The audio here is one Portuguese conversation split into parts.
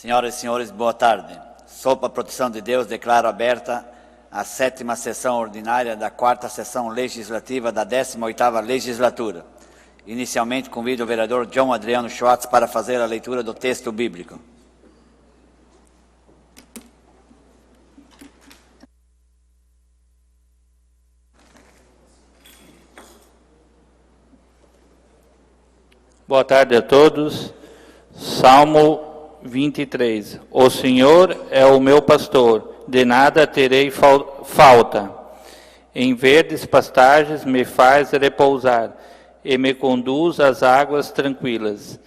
Senhoras e senhores, boa tarde. Sob a proteção de Deus, declaro aberta a 7ª sessão ordinária da 4ª sessão legislativa da 18ª legislatura. Inicialmente, convido o vereador John Adriano Schwartz para fazer a leitura do texto bíblico. Boa tarde a todos. Salmo 23. O Senhor é o meu pastor, de nada terei falta. Em verdes pastagens me faz repousar, e me conduz às águas tranquilas.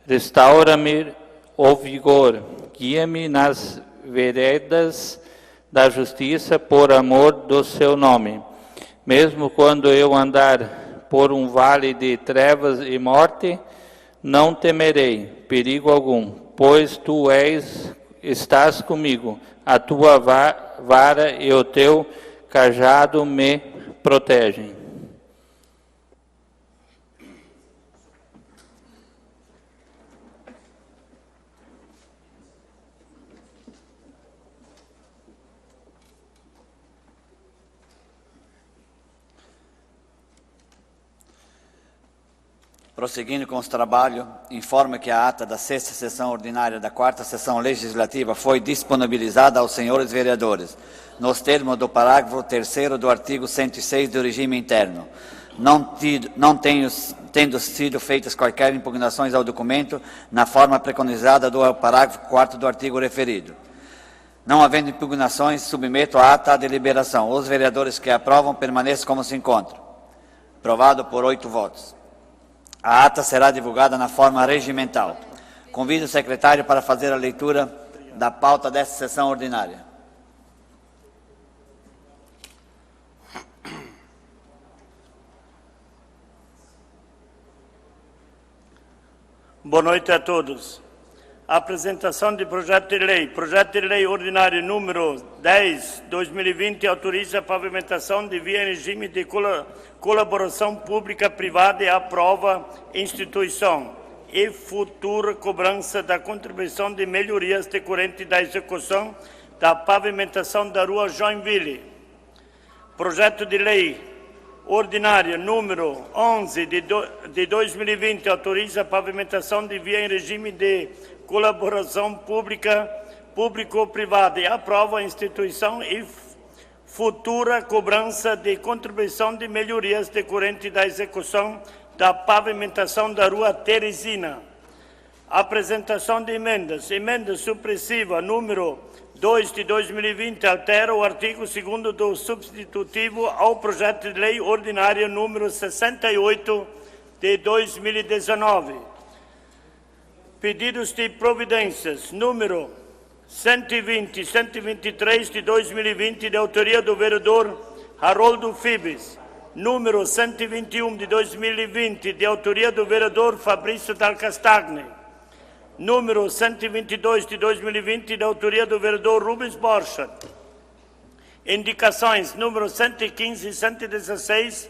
Restaura-me o vigor, guia-me nas veredas da justiça, por amor do seu nome. Mesmo quando eu andar por um vale de trevas e morte, não temerei perigo algum, pois tu estás comigo. A tua vara e o teu cajado me protegem. Prosseguindo com os trabalhos, informo que a ata da 6ª sessão ordinária da 4ª sessão legislativa foi disponibilizada aos senhores vereadores, nos termos do parágrafo 3º do artigo 106 do regime interno, não tendo sido feitas quaisquer impugnações ao documento na forma preconizada do parágrafo 4º do artigo referido. Não havendo impugnações, submeto a ata à deliberação. Os vereadores que aprovam permaneçam como se encontram. Aprovado por 8 votos. A ata será divulgada na forma regimental. Convido o secretário para fazer a leitura da pauta desta sessão ordinária. Boa noite a todos. Apresentação de projeto de lei ordinário número 10/2020, autoriza a pavimentação de via em regime de colaboração pública-privada e aprova instituição e futura cobrança da contribuição de melhorias decorrentes da execução da pavimentação da rua Joinville. Projeto de lei ordinária número 11 de 2020, autoriza a pavimentação de via em regime de colaboração público-privada e aprova a instituição e futura cobrança de contribuição de melhorias decorrente da execução da pavimentação da rua Teresina. Apresentação de emendas. Emenda supressiva número 2 de 2020 altera o artigo 2º do substitutivo ao projeto de lei ordinário número 68 de 2019. Pedidos de providências, número 120 e 123 de 2020, de autoria do vereador Haroldo Fibes. Número 121 de 2020, de autoria do vereador Fabrício Dal Castagne. Número 122 de 2020, de autoria do vereador Rubens Borchardt. Indicações, número 115 e 116,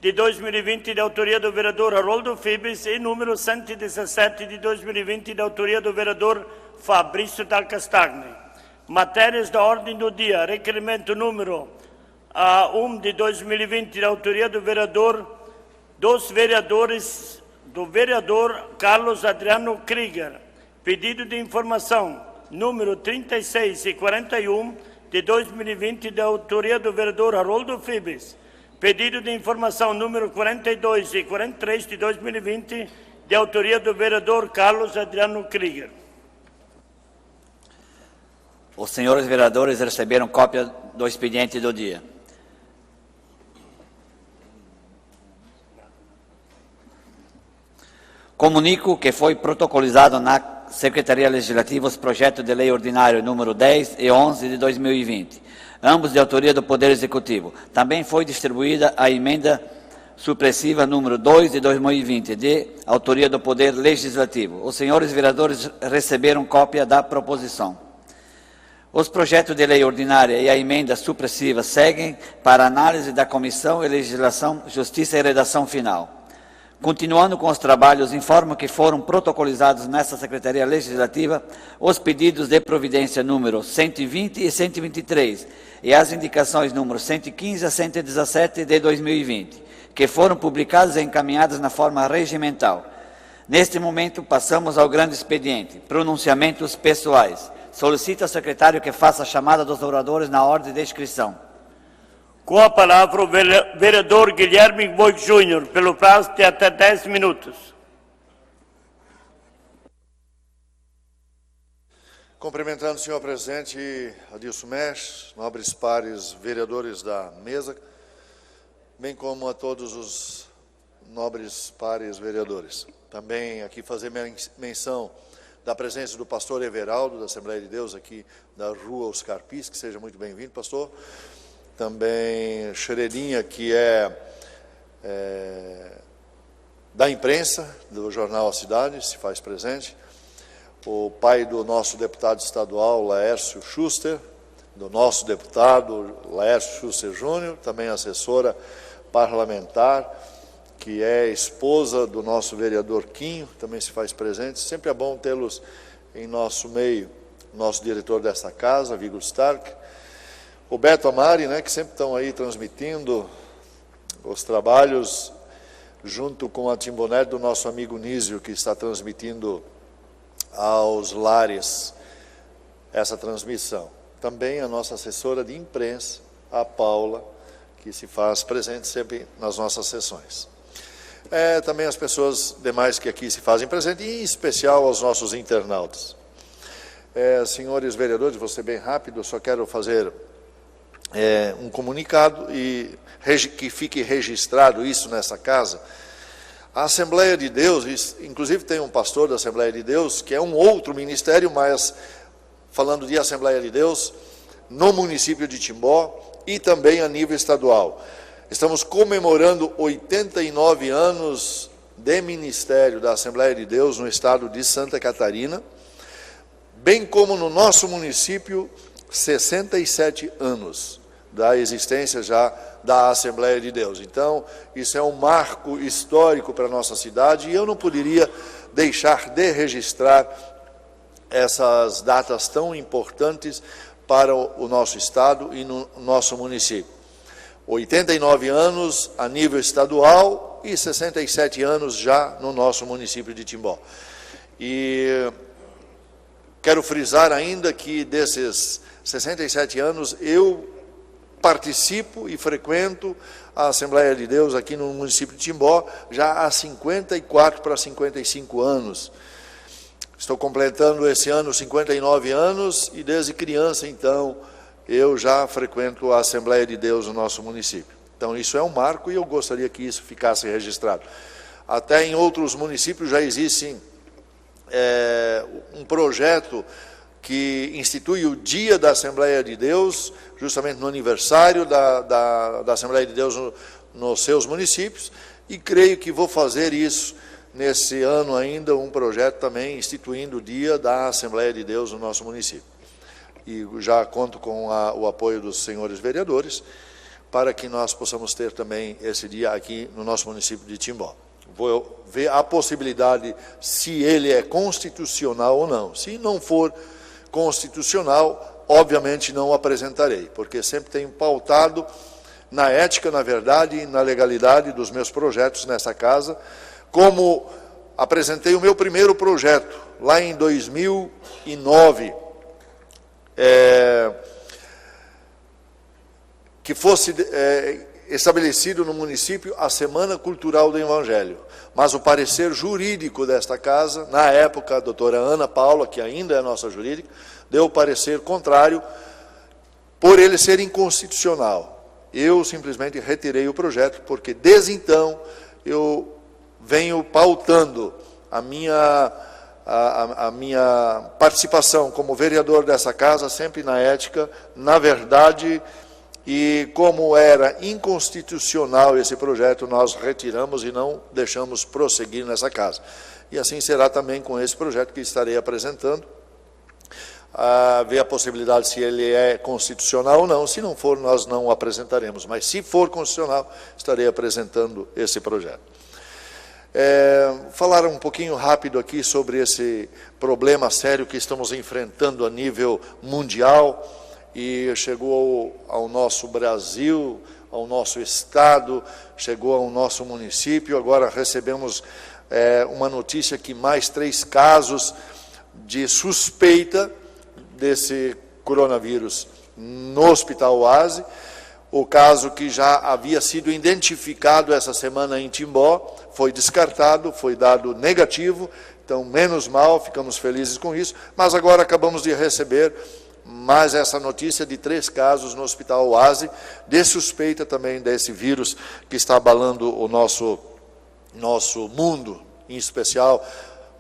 de 2020, de autoria do vereador Haroldo Fibes, e número 117 de 2020, de autoria do vereador Fabrício Dal Castagne. Matérias da ordem do dia. Requerimento número 1 de 2020, de autoria do vereador Carlos Adriano Krieger. Pedido de informação número 36 e 41 de 2020, de autoria do vereador Haroldo Fibes. Pedido de informação número 42 e 43 de 2020, de autoria do vereador Carlos Adriano Krieger. Os senhores vereadores receberam cópia do expediente do dia. Comunico que foi protocolizado na Secretaria Legislativa os projetos de lei ordinário número 10 e 11 de 2020, ambos de autoria do Poder Executivo. Também foi distribuída a emenda supressiva número 2 de 2020, de autoria do Poder Legislativo. Os senhores vereadores receberam cópia da proposição. Os projetos de lei ordinária e a emenda supressiva seguem para análise da Comissão e Legislação, Justiça e Redação Final. Continuando com os trabalhos, informo que foram protocolizados nesta Secretaria Legislativa os pedidos de providência número 120 e 123 e as indicações número 115 a 117 de 2020, que foram publicadas e encaminhadas na forma regimental. Neste momento, passamos ao grande expediente, pronunciamentos pessoais. Solicito ao secretário que faça a chamada dos oradores na ordem de inscrição. Com a palavra, o vereador Guilherme Boig Júnior, pelo prazo de até 10 minutos. Cumprimentando o senhor presidente Adilson Mesh, nobres pares vereadores da mesa, bem como a todos os nobres pares vereadores. Também aqui fazer menção da presença do pastor Everaldo, da Assembleia de Deus, aqui da rua Oscar Pis, que seja muito bem-vindo, pastor. Também Xeredinha, que é da imprensa, do jornal A Cidade, se faz presente. O pai do nosso deputado estadual, Laércio Schuster, do nosso deputado Laércio Schuster Júnior, também assessora parlamentar, que é esposa do nosso vereador Quinho, também se faz presente. Sempre é bom tê-los em nosso meio, nosso diretor desta casa, Vigor Stark. O Beto Amari, né, que sempre estão aí transmitindo os trabalhos, junto com a Timbonete do nosso amigo Nísio, que está transmitindo aos lares essa transmissão. Também a nossa assessora de imprensa, a Paula, que se faz presente sempre nas nossas sessões. Também as pessoas demais que aqui se fazem presente, e em especial aos nossos internautas. Senhores vereadores, vou ser bem rápido, só quero fazer um comunicado e que fique registrado isso nessa casa. A Assembleia de Deus, inclusive tem um pastor da Assembleia de Deus, que é um outro ministério, mas falando de Assembleia de Deus, no município de Timbó e também a nível estadual. Estamos comemorando 89 anos de ministério da Assembleia de Deus no estado de Santa Catarina, bem como no nosso município, 67 anos da existência já da Assembleia de Deus. Então, isso é um marco histórico para a nossa cidade e eu não poderia deixar de registrar essas datas tão importantes para o nosso estado e no nosso município. 89 anos a nível estadual e 67 anos já no nosso município de Timbó. E quero frisar ainda que desses 67 anos eu participo e frequento a Assembleia de Deus aqui no município de Timbó já há 54 para 55 anos. Estou completando esse ano 59 anos e desde criança, então, eu já frequento a Assembleia de Deus no nosso município. Então, isso é um marco e eu gostaria que isso ficasse registrado. Até em outros municípios já existe um projeto que institui o Dia da Assembleia de Deus, justamente no aniversário da Assembleia de Deus nos seus municípios, e creio que vou fazer isso nesse ano ainda, um projeto também instituindo o Dia da Assembleia de Deus no nosso município. E já conto com o apoio dos senhores vereadores, para que nós possamos ter também esse dia aqui no nosso município de Timbó. Vou ver a possibilidade se ele é constitucional ou não. Se não for constitucional, obviamente não o apresentarei, porque sempre tenho pautado na ética, na verdade e na legalidade dos meus projetos nessa casa, como apresentei o meu primeiro projeto lá em 2009, que fosse estabelecido no município a Semana Cultural do Evangelho. Mas o parecer jurídico desta casa, na época, a doutora Ana Paula, que ainda é nossa jurídica, deu o parecer contrário, por ele ser inconstitucional. Eu simplesmente retirei o projeto, porque desde então eu venho pautando a minha participação como vereador dessa casa, sempre na ética, na verdade. E como era inconstitucional esse projeto, nós retiramos e não deixamos prosseguir nessa casa. E assim será também com esse projeto que estarei apresentando, ver a possibilidade se ele é constitucional ou não. Se não for, nós não o apresentaremos, mas se for constitucional, estarei apresentando esse projeto. Falar um pouquinho rápido aqui sobre esse problema sério que estamos enfrentando a nível mundial e chegou ao nosso Brasil, ao nosso estado, chegou ao nosso município. Agora recebemos uma notícia que mais 3 casos de suspeita desse coronavírus no Hospital Oase. O caso que já havia sido identificado essa semana em Timbó foi descartado, foi dado negativo, então menos mal, ficamos felizes com isso, mas agora acabamos de receber mais essa notícia de 3 casos no Hospital Oase, de suspeita também desse vírus que está abalando o nosso mundo, em especial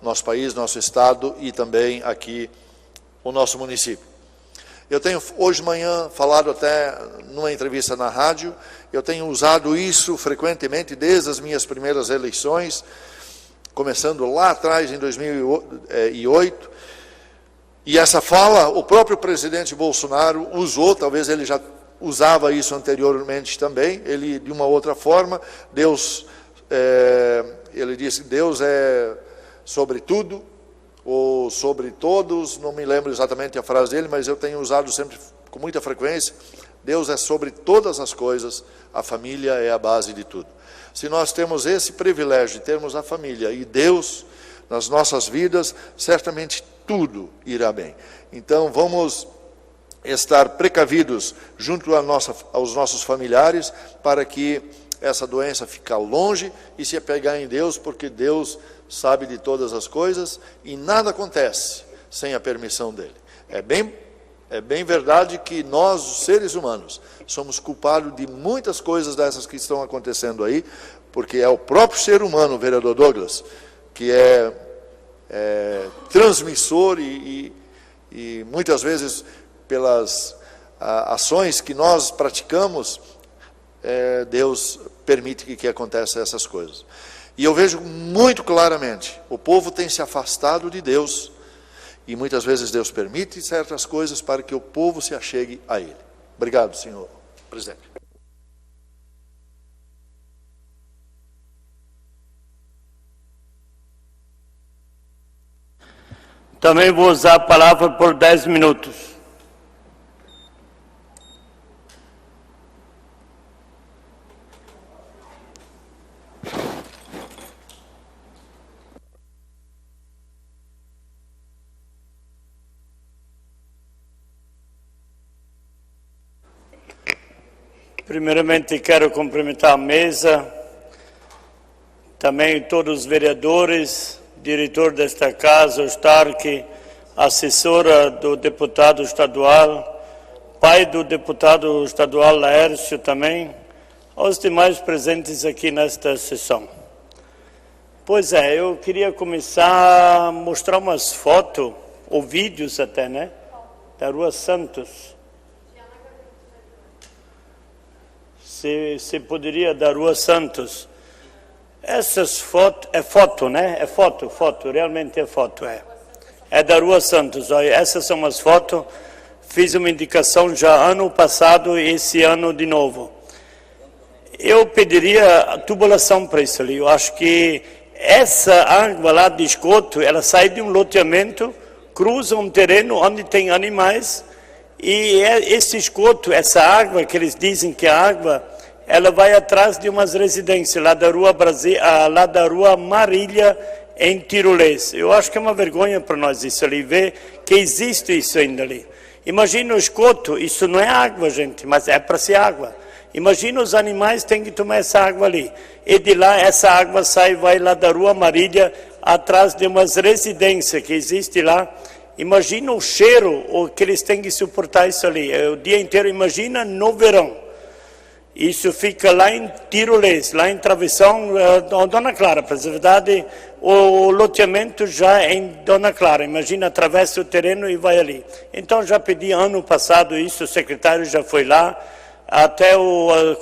nosso país, nosso estado e também aqui o nosso município. Eu tenho hoje de manhã falado até numa entrevista na rádio, eu tenho usado isso frequentemente desde as minhas primeiras eleições, começando lá atrás em 2008, e essa fala o próprio presidente Bolsonaro usou, talvez ele já usava isso anteriormente também, ele de uma outra forma, ele disse, Deus é sobre tudo, ou sobre todos, não me lembro exatamente a frase dele, mas eu tenho usado sempre com muita frequência, Deus é sobre todas as coisas, a família é a base de tudo. Se nós temos esse privilégio de termos a família e Deus nas nossas vidas, certamente tudo irá bem. Então vamos estar precavidos junto aos nossos familiares para que essa doença fique longe e se apegar em Deus, porque Deus sabe de todas as coisas e nada acontece sem a permissão dele. É bem verdade que nós, os seres humanos, somos culpados de muitas coisas dessas que estão acontecendo aí, porque é o próprio ser humano, o vereador Douglas, que é transmissor e muitas vezes pelas ações que nós praticamos, Deus permite que aconteçam essas coisas. E eu vejo muito claramente, o povo tem se afastado de Deus, e muitas vezes Deus permite certas coisas para que o povo se achegue a Ele. Obrigado, senhor presidente. Também vou usar a palavra por 10 minutos. Primeiramente, quero cumprimentar a mesa, também todos os vereadores, diretor desta casa, o Stark, assessora do deputado estadual, pai do deputado estadual Laércio também, aos demais presentes aqui nesta sessão. Pois é, eu queria começar a mostrar umas fotos, ou vídeos até, né, da Rua Santos. Se poderia, da Rua Santos. Essas fotos, é foto, né? É foto, realmente é foto, é da Rua Santos. Olha, essas são as fotos, fiz uma indicação já ano passado e esse ano de novo. Eu pediria a tubulação para isso ali. Eu acho que essa água lá de esgoto, ela sai de um loteamento, cruza um terreno onde tem animais, e esse esgoto, essa água que eles dizem que é água, ela vai atrás de umas residências lá da Rua Marília, em Tirolês. Eu acho que é uma vergonha para nós isso ali, ver que existe isso ainda ali. Imagina o esgoto, isso não é água, gente, mas é para ser água. Imagina os animais têm que tomar essa água ali. E de lá, essa água vai lá da Rua Marília, atrás de umas residências que existe lá. Imagina o cheiro que eles têm que suportar isso ali. O dia inteiro, imagina no verão. Isso fica lá em Tirolês, lá em Travessão, Dona Clara. Para a verdade, o loteamento já é em Dona Clara. Imagina, atravessa o terreno e vai ali. Então, já pedi ano passado isso, o secretário já foi lá. Até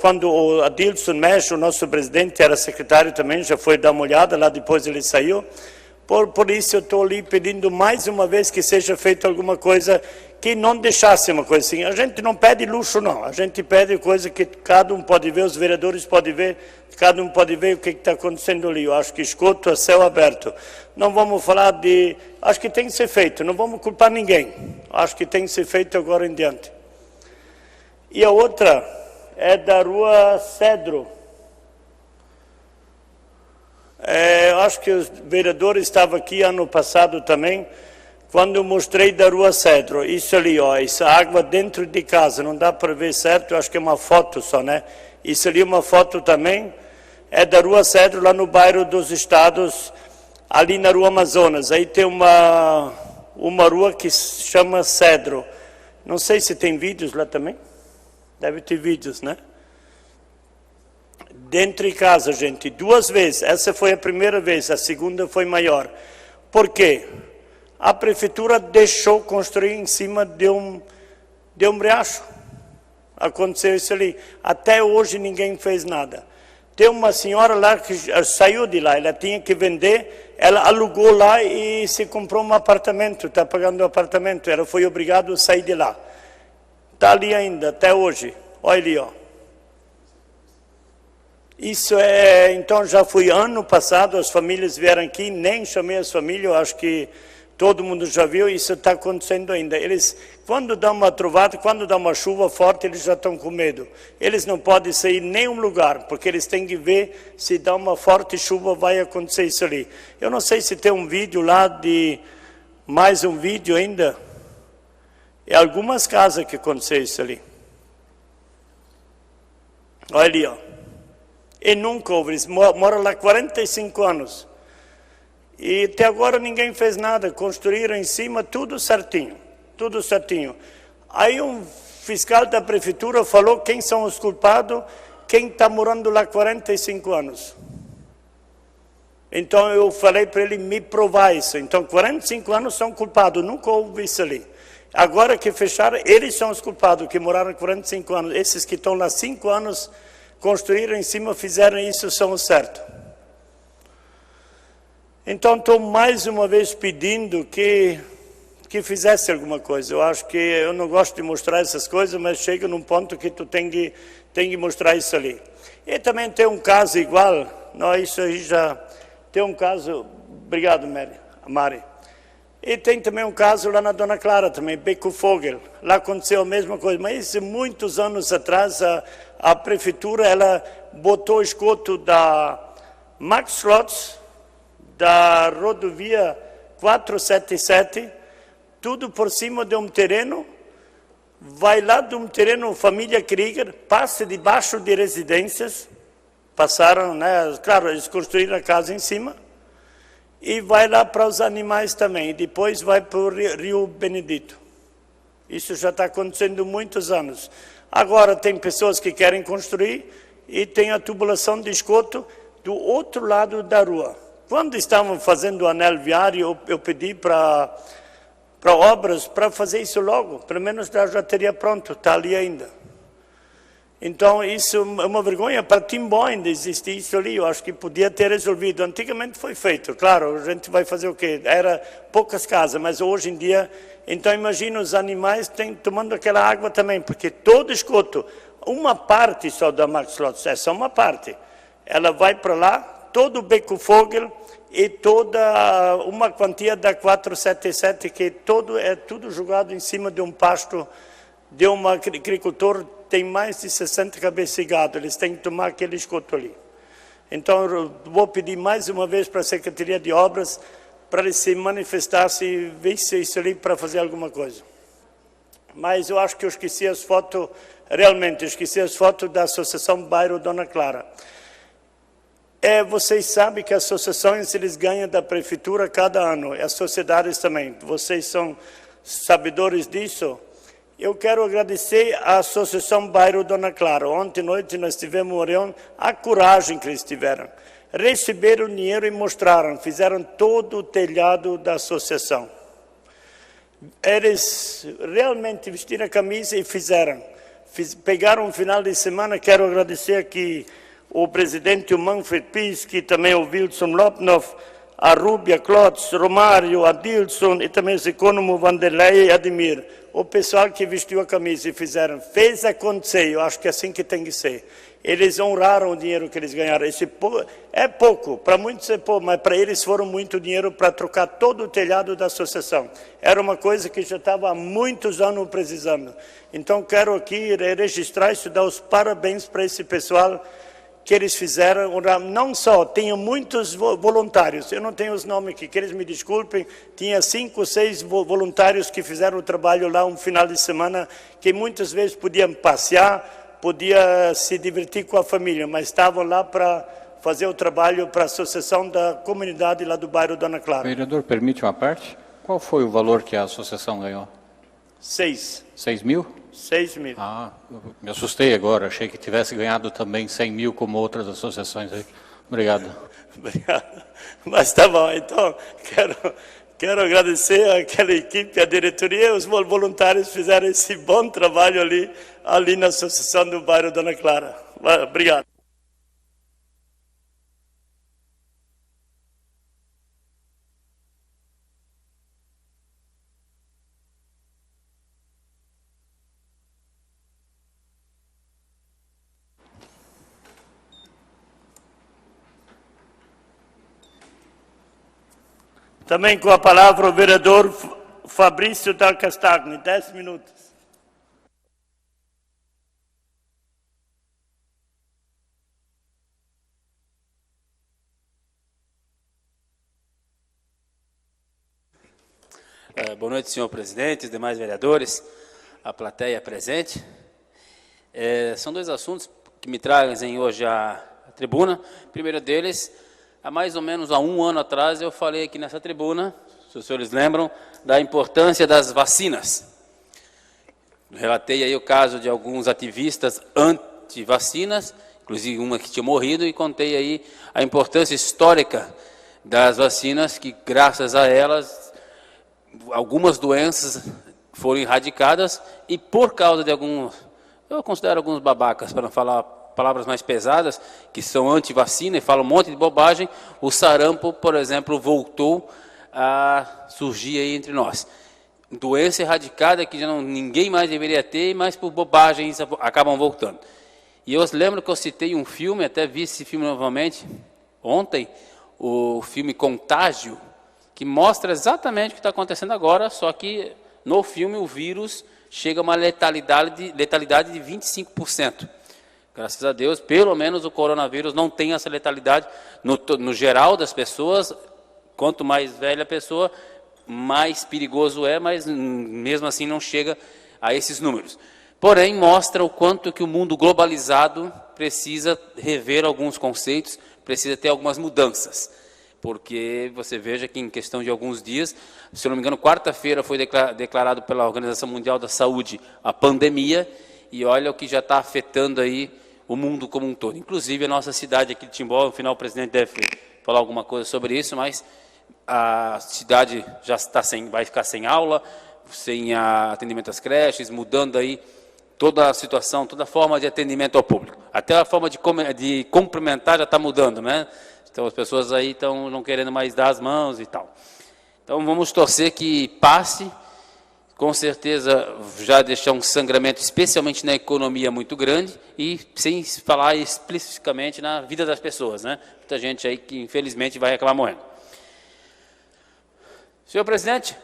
quando o Adilson Mesh, o nosso presidente, era secretário também, já foi dar uma olhada, lá depois ele saiu. Por isso eu estou ali pedindo mais uma vez que seja feita alguma coisa que não deixasse uma coisa assim. A gente não pede luxo, não. A gente pede coisa que cada um pode ver, os vereadores podem ver, cada um pode ver o que está acontecendo ali. Eu acho que esgoto a céu aberto. Não vamos falar de... Acho que tem que ser feito, não vamos culpar ninguém. Acho que tem que ser feito agora em diante. E a outra é da Rua Cedro. Eu acho que os vereadores estavam aqui ano passado também, quando eu mostrei da Rua Cedro. Isso ali, ó, essa água dentro de casa, não dá para ver certo, eu acho que é uma foto só, né? Isso ali é uma foto também, é da Rua Cedro, lá no bairro dos Estados, ali na Rua Amazonas. Aí tem uma rua que se chama Cedro. Não sei se tem vídeos lá também. Deve ter vídeos, né? Dentro de casa, gente, 2 vezes. Essa foi a primeira vez, a segunda foi maior. Por quê? A prefeitura deixou construir em cima de um riacho. Aconteceu isso ali. Até hoje ninguém fez nada. Tem uma senhora lá que saiu de lá, ela tinha que vender, ela alugou lá e se comprou um apartamento, está pagando um apartamento, ela foi obrigada a sair de lá. Está ali ainda, até hoje. Olha ali, ó. Isso é, então já foi ano passado, as famílias vieram aqui, nem chamei as famílias, eu acho que todo mundo já viu, isso está acontecendo ainda. Eles, quando dá uma trovada, quando dá uma chuva forte, eles já estão com medo. Eles não podem sair em nenhum lugar, porque eles têm que ver se dá uma forte chuva, vai acontecer isso ali. Eu não sei se tem um vídeo lá de, mais um vídeo ainda, é algumas casas que aconteceu isso ali. Olha ali, ó. E nunca houve, eles moram lá 45 anos. E até agora ninguém fez nada, construíram em cima tudo certinho, tudo certinho. Aí um fiscal da prefeitura falou quem são os culpados, quem está morando lá 45 anos. Então eu falei para ele me provar isso. Então 45 anos são culpados, nunca houve isso ali. Agora que fecharam, eles são os culpados, que moraram 45 anos. Esses que estão lá 5 anos, construíram em cima, fizeram isso, são os certos. Então, estou mais uma vez pedindo que fizesse alguma coisa. Eu acho que, eu não gosto de mostrar essas coisas, mas chega num ponto que tu tem que mostrar isso ali. E também tem um caso igual, não, isso aí já, tem um caso, obrigado Mari. E tem também um caso lá na Dona Clara também, Beco Fogel. Lá aconteceu a mesma coisa, mas isso, muitos anos atrás a prefeitura ela botou esgoto da Max Lotz, da rodovia 477, tudo por cima de um terreno, vai lá de um terreno, família Krieger, passa debaixo de residências, passaram, né, claro, eles construíram a casa em cima, e vai lá para os animais também, e depois vai para o Rio Benedito. Isso já está acontecendo há muitos anos. Agora tem pessoas que querem construir e tem a tubulação de esgoto do outro lado da rua. Quando estavam fazendo o anel viário, eu pedi para obras para fazer isso logo, pelo menos já teria pronto, está ali ainda. Então, isso é uma vergonha. Para Timbó ainda existe isso ali, eu acho que podia ter resolvido. Antigamente foi feito, claro, a gente vai fazer o quê? Era poucas casas, mas hoje em dia... Então, imagina os animais tomando aquela água também, porque todo esgoto, uma parte só da Max Lotz, é só uma parte, ela vai para lá, todo o Beco Fogel e toda uma quantia da 477, que é tudo jogado em cima de um pasto de um agricultor, tem mais de 60 cabeças de gado, eles têm que tomar aquele esgoto ali. Então, eu vou pedir mais uma vez para a Secretaria de Obras para eles se manifestarem e ver se isso ali para fazer alguma coisa. Mas eu acho que eu esqueci as fotos, realmente, eu esqueci as fotos da Associação Bairro Dona Clara. Vocês sabem que as associações eles ganham da prefeitura cada ano, e as sociedades também. Vocês são sabedores disso. Eu quero agradecer à Associação Bairro Dona Clara. Ontem à noite nós tivemos uma reunião, a coragem que eles tiveram. Receberam dinheiro e mostraram, fizeram todo o telhado da associação. Eles realmente vestiram a camisa e fizeram. Pegaram um final de semana, quero agradecer aqui o presidente, o Manfred Pies, que também o Wilson Lopnoff, a Rúbia, Clotes, Romário, Adilson e também os econômicos Vanderlei e Ademir. O pessoal que vestiu a camisa e fez acontecer, eu acho que é assim que tem que ser. Eles honraram o dinheiro que eles ganharam. É pouco, para muitos é pouco, mas para eles foram muito dinheiro para trocar todo o telhado da associação. Era uma coisa que já estava há muitos anos precisando. Então, quero aqui registrar isso, dar os parabéns para esse pessoal que eles fizeram. Não só, tinha muitos voluntários, eu não tenho os nomes aqui, que eles me desculpem, tinha 5 ou 6 voluntários que fizeram o trabalho lá um final de semana, que muitas vezes podiam passear, podia se divertir com a família, mas estavam lá para fazer o trabalho para a associação da comunidade lá do bairro Dona Clara. Vereador, permite uma parte? Qual foi o valor que a associação ganhou? 6 mil? 6 mil. Ah, eu me assustei agora, achei que tivesse ganhado também 100 mil como outras associações aí. Obrigado. Obrigado. Mas tá bom, então quero agradecer àquela equipe, à diretoria, os voluntários fizeram esse bom trabalho ali na associação do bairro Dona Clara. Obrigado. Também com a palavra o vereador Fabrício Dal Castagni, 10 minutos. Boa noite, senhor presidente, os demais vereadores, a plateia presente. São 2 assuntos que me trazem hoje à tribuna. O primeiro deles, há mais ou menos 1 ano atrás, eu falei aqui nessa tribuna, se os senhores lembram, da importância das vacinas. Relatei aí o caso de alguns ativistas anti-vacinas, inclusive uma que tinha morrido, e contei aí a importância histórica das vacinas, que graças a elas algumas doenças foram erradicadas, e por causa de alguns, eu considero alguns babacas, para não falar palavras mais pesadas, que são anti-vacina e falam um monte de bobagem, o sarampo, por exemplo, voltou a surgir aí entre nós. Doença erradicada que ninguém mais deveria ter, mas por bobagens acabam voltando. E eu lembro que eu citei um filme, até vi esse filme novamente ontem, o filme Contágio, que mostra exatamente o que está acontecendo agora, só que no filme o vírus chega a uma letalidade de 25%. Graças a Deus, pelo menos o coronavírus não tem essa letalidade no geral das pessoas. Quanto mais velha a pessoa, mais perigoso é, mas mesmo assim não chega a esses números. Porém, mostra o quanto que o mundo globalizado precisa rever alguns conceitos, precisa ter algumas mudanças. Porque você veja que em questão de alguns dias, se eu não me engano, quarta-feira foi declarado pela Organização Mundial da Saúde a pandemia, e olha o que já está afetando aí o mundo como um todo. Inclusive a nossa cidade aqui de Timbó, no final o presidente deve falar alguma coisa sobre isso, mas a cidade já vai ficar sem aula, sem atendimento às creches, mudando aí toda a situação, toda a forma de atendimento ao público. Até a forma de cumprimentar já está mudando, né? Então as pessoas aí estão não querendo mais dar as mãos e tal. Então vamos torcer que passe, com certeza já deixar um sangramento, especialmente na economia, muito grande, e sem falar explicitamente na vida das pessoas, né? Muita gente aí que infelizmente vai acabar morrendo. Senhor presidente,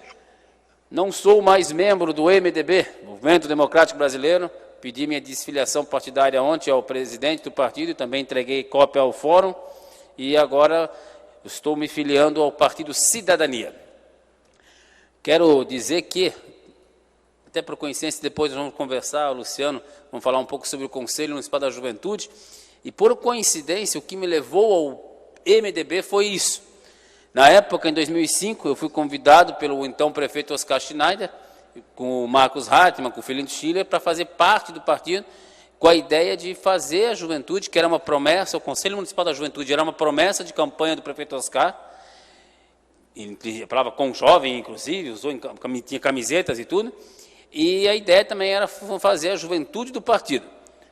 não sou mais membro do MDB, Movimento Democrático Brasileiro, pedi minha desfiliação partidária ontem ao presidente do partido e também entreguei cópia ao fórum, e agora estou me filiando ao Partido Cidadania. Quero dizer que, até por coincidência, depois vamos conversar, Luciano, vamos falar um pouco sobre o Conselho Municipal da Juventude, e por coincidência, o que me levou ao MDB foi isso. Na época, em 2005, eu fui convidado pelo então prefeito Oscar Schneider, com o Marcos Hartmann, com o Felinto Schiller, para fazer parte do partido, com a ideia de fazer a juventude, que era uma promessa, o Conselho Municipal da Juventude era uma promessa de campanha do prefeito Oscar, ele falava com jovem, inclusive, tinha camisetas e tudo, e a ideia também era fazer a juventude do partido.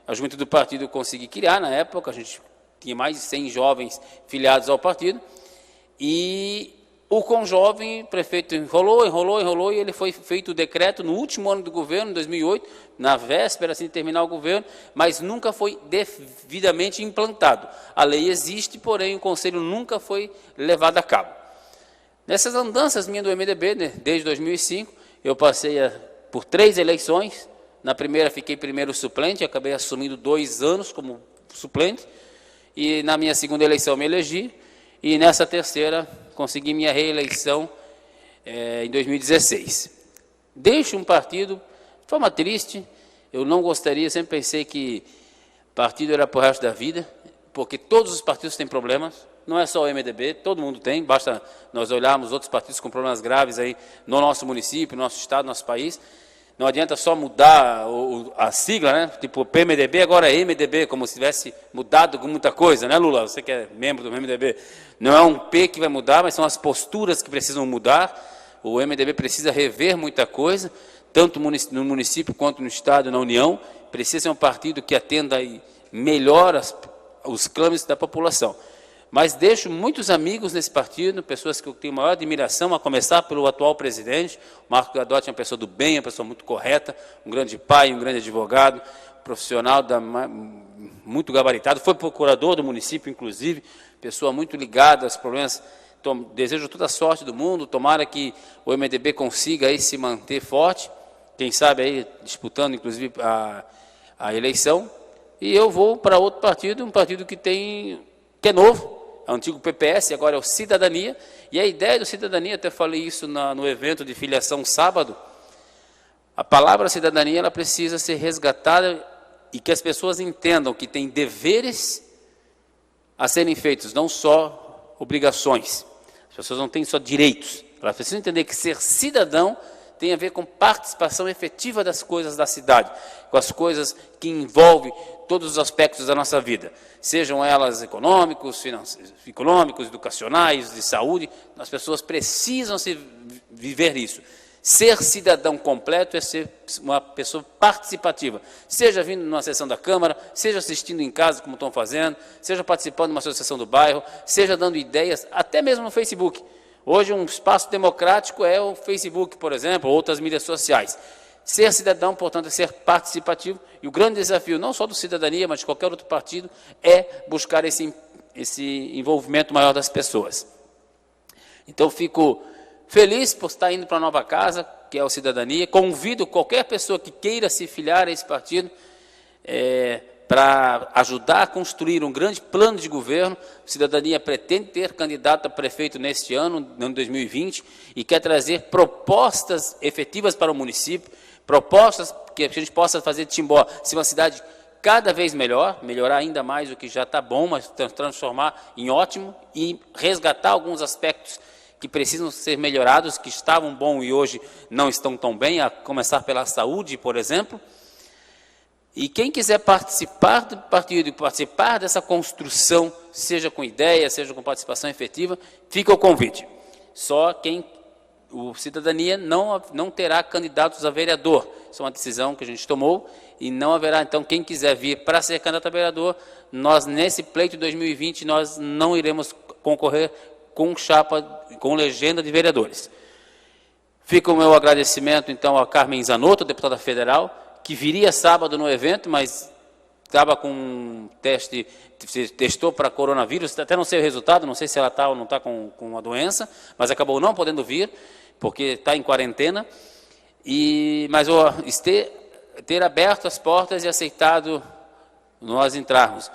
A juventude do partido eu consegui criar na época, a gente tinha mais de 100 jovens filiados ao partido, E o Conjovem, o prefeito enrolou, e ele foi feito o decreto no último ano do governo, em 2008, na véspera assim, de terminar o governo, mas nunca foi devidamente implantado. A lei existe, porém o Conselho nunca foi levado a cabo. Nessas andanças minhas do MDB, né, desde 2005, eu passei por 3 eleições. Na primeira fiquei primeiro suplente, acabei assumindo 2 anos como suplente, e na minha segunda eleição me elegi, e nessa terceira consegui minha reeleição em 2016. Deixo um partido de forma triste, eu não gostaria, sempre pensei que partido era para o resto da vida, porque todos os partidos têm problemas, não é só o MDB, todo mundo tem, basta nós olharmos outros partidos com problemas graves aí no nosso município, no nosso estado, no nosso país. Não adianta só mudar a sigla, né? Tipo PMDB, agora é MDB, como se tivesse mudado com muita coisa, né, Lula? Você que é membro do MDB. Não é um P que vai mudar, mas são as posturas que precisam mudar. O MDB precisa rever muita coisa, tanto no município quanto no estado e na União. Precisa ser um partido que atenda e melhora os clames da população. Mas deixo muitos amigos nesse partido, pessoas que eu tenho maior admiração, a começar pelo atual presidente. O Marco Gadotti é uma pessoa do bem, uma pessoa muito correta, um grande pai, um grande advogado, profissional muito gabaritado, foi procurador do município, inclusive, pessoa muito ligada aos problemas. Desejo toda a sorte do mundo, tomara que o MDB consiga aí se manter forte, quem sabe aí disputando, inclusive, a eleição. E eu vou para outro partido, um partido que é novo, é o antigo PPS, agora é o Cidadania, e a ideia do Cidadania, até falei isso no evento de filiação sábado, a palavra cidadania ela precisa ser resgatada e que as pessoas entendam que tem deveres a serem feitos, não só obrigações. As pessoas não têm só direitos, elas precisam entender que ser cidadão tem a ver com participação efetiva das coisas da cidade, com as coisas que envolvem todos os aspectos da nossa vida, sejam elas econômicos, educacionais, de saúde. As pessoas precisam viver isso. Ser cidadão completo é ser uma pessoa participativa, seja vindo numa sessão da Câmara, seja assistindo em casa, como estão fazendo, seja participando de uma associação do bairro, seja dando ideias, até mesmo no Facebook. Hoje, um espaço democrático é o Facebook, por exemplo, ou outras mídias sociais. Ser cidadão, portanto, é ser participativo, e o grande desafio, não só do Cidadania, mas de qualquer outro partido, é buscar esse envolvimento maior das pessoas. Então, fico feliz por estar indo para a nova casa, que é o Cidadania. Convido qualquer pessoa que queira se filiar a esse partido para ajudar a construir um grande plano de governo. A Cidadania pretende ter candidato a prefeito neste ano, no ano 2020, e quer trazer propostas efetivas para o município, propostas que a gente possa fazer de Timbó ser uma cidade cada vez melhorar ainda mais o que já está bom, mas transformar em ótimo e resgatar alguns aspectos que precisam ser melhorados, que estavam bons e hoje não estão tão bem, a começar pela saúde, por exemplo. E quem quiser participar do partido e participar dessa construção, seja com ideia, seja com participação efetiva, fica o convite. Só o Cidadania não terá candidatos a vereador. Isso é uma decisão que a gente tomou e não haverá, então, quem quiser vir para ser candidato a vereador, nós, nesse pleito de 2020, nós não iremos concorrer com chapa, com legenda de vereadores. Fica o meu agradecimento, então, a Carmen Zanotto, deputada federal, que viria sábado no evento, mas estava com um testou para coronavírus, até não sei o resultado, não sei se ela está ou não está com a doença, mas acabou não podendo vir, porque está em quarentena, mas ter aberto as portas e aceitado nós entrarmos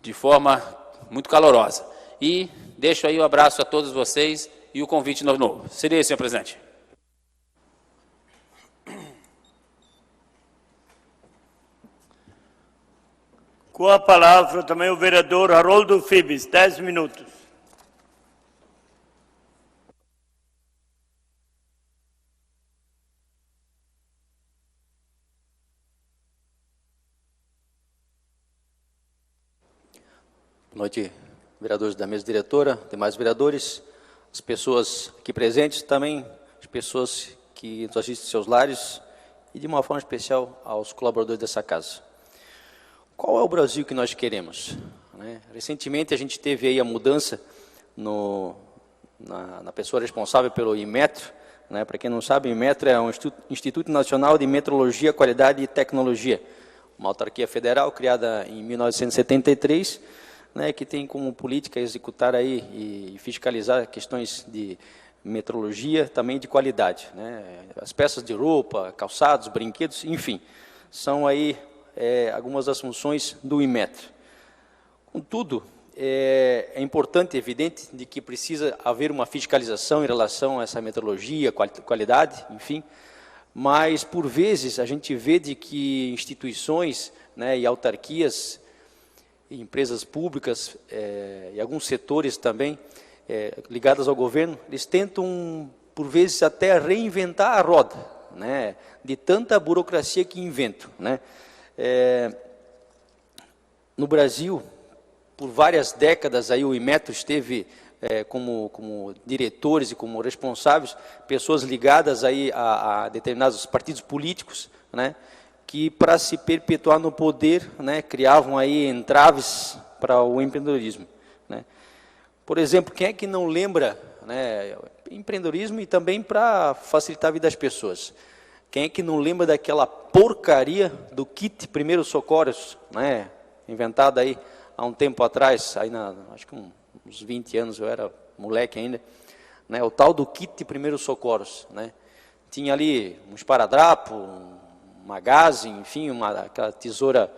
de forma muito calorosa. E deixo aí o abraço a todos vocês e o convite novo. Seria isso, senhor presidente. Com a palavra também o vereador Haroldo Fibes, 10 minutos. Boa noite, vereadores da mesa diretora, demais vereadores, as pessoas aqui presentes, também as pessoas que nos assistem em seus lares e, de uma forma especial, aos colaboradores dessa casa. Qual é o Brasil que nós queremos? Recentemente, a gente teve aí a mudança no na pessoa responsável pelo Inmetro, né? Para quem não sabe, o Inmetro é um Instituto Nacional de Metrologia, Qualidade e Tecnologia, uma autarquia federal criada em 1973, né, que tem como política executar aí e fiscalizar questões de metrologia, também de qualidade, né? As peças de roupa, calçados, brinquedos, enfim, são aí algumas das funções do Inmetro. Contudo, é importante, evidente, de que precisa haver uma fiscalização em relação a essa metrologia, qualidade, enfim, mas, por vezes, a gente vê de que instituições, né, e autarquias, e empresas públicas, e alguns setores também, ligados ao governo, eles tentam, por vezes, até reinventar a roda, né, de tanta burocracia que inventam, né. No Brasil, por várias décadas, aí o Inmetro esteve como diretores e como responsáveis, pessoas ligadas aí a determinados partidos políticos, né, que para se perpetuar no poder, né, criavam aí entraves para o empreendedorismo, né. Por exemplo, quem é que não lembra, né, empreendedorismo e também para facilitar a vida das pessoas? Quem é que não lembra daquela porcaria do kit primeiros socorros, né, inventado aí há um tempo atrás, aí acho que uns 20 anos, eu era moleque ainda, né, o tal do kit de primeiros socorros, né? Tinha ali um esparadrapo, uma gaze, enfim, aquela tesoura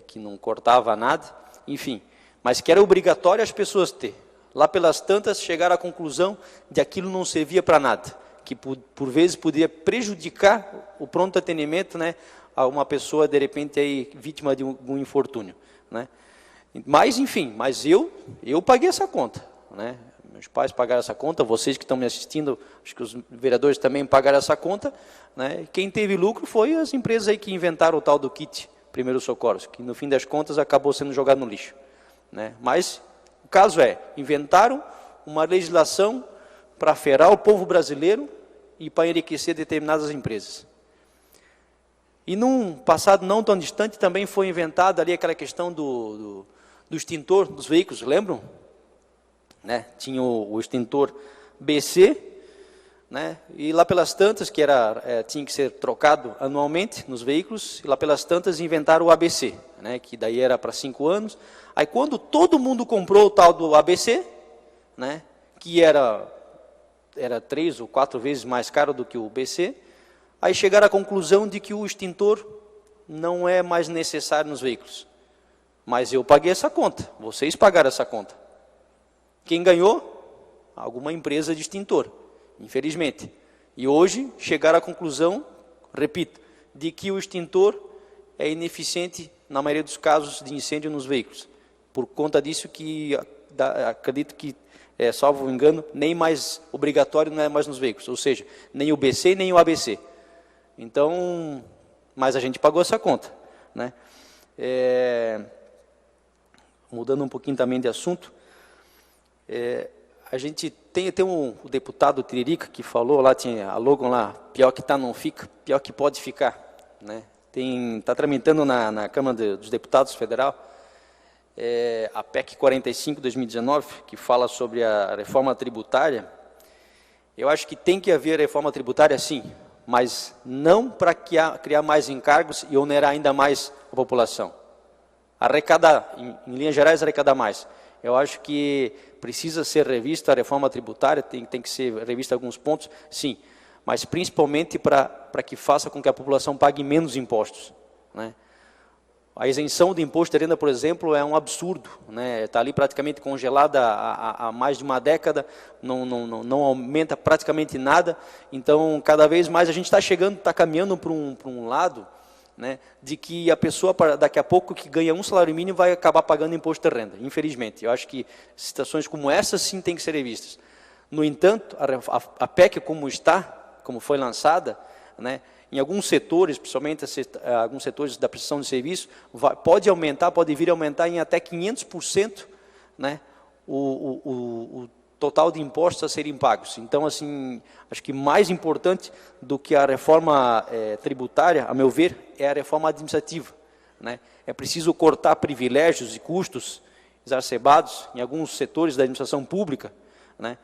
que não cortava nada, enfim, mas que era obrigatório as pessoas ter. Lá pelas tantas chegaram à conclusão de que aquilo não servia para nada, que por vezes podia prejudicar o pronto atendimento, né, a uma pessoa de repente aí vítima de um infortúnio, né? Mas, enfim, eu paguei essa conta, né? Meus pais pagaram essa conta, vocês que estão me assistindo, acho que os vereadores também pagaram essa conta, né? Quem teve lucro foi as empresas aí que inventaram o tal do kit primeiros socorros, que no fim das contas acabou sendo jogado no lixo, né? Mas o caso inventaram uma legislação para ferrar o povo brasileiro e para enriquecer determinadas empresas. E num passado não tão distante também foi inventada ali aquela questão do extintor dos veículos, lembram? Né? Tinha o extintor BC, né? E lá pelas tantas, que tinha que ser trocado anualmente nos veículos, e lá pelas tantas inventaram o ABC, né? Que daí era para 5 anos. Aí quando todo mundo comprou o tal do ABC, né? Que era 3 ou 4 vezes mais caro do que o BC, aí chegaram à conclusão de que o extintor não é mais necessário nos veículos. Mas eu paguei essa conta, vocês pagaram essa conta. Quem ganhou? Alguma empresa de extintor, infelizmente. E hoje chegaram à conclusão, repito, de que o extintor é ineficiente na maioria dos casos de incêndio nos veículos. Por conta disso que acredito que, salvo engano, nem mais obrigatório não é mais nos veículos, ou seja, nem o BC nem o ABC. Então, mas a gente pagou essa conta, né? Mudando um pouquinho também de assunto, a gente tem o deputado Tiririca que falou lá, tinha a logo lá, pior que tá não fica, pior que pode ficar, né? Está tramitando na Câmara dos Deputados Federal a PEC 45 2019, que fala sobre a reforma tributária. Eu acho que tem que haver reforma tributária sim, mas não para criar mais encargos e onerar ainda mais a população. Arrecadar, em linhas gerais, arrecadar mais. Eu acho que precisa ser revista a reforma tributária, tem que ser revista alguns pontos, sim, mas principalmente para que faça com que a população pague menos impostos, né? A isenção do imposto de renda, por exemplo, é um absurdo, né? Está ali praticamente congelada há mais de uma década, não aumenta praticamente nada. Então, cada vez mais a gente está caminhando para um lado, né, de que a pessoa, daqui a pouco, que ganha um salário mínimo, vai acabar pagando imposto de renda, infelizmente. Eu acho que situações como essa, sim, têm que ser revistas. No entanto, a PEC como foi lançada, né, em alguns setores, principalmente alguns setores da prestação de serviço, pode vir a aumentar em até 500%, né, o total de impostos a serem pagos. Então, assim, acho que mais importante do que a reforma tributária, a meu ver, é a reforma administrativa, né? É preciso cortar privilégios e custos exacerbados em alguns setores da administração pública, né?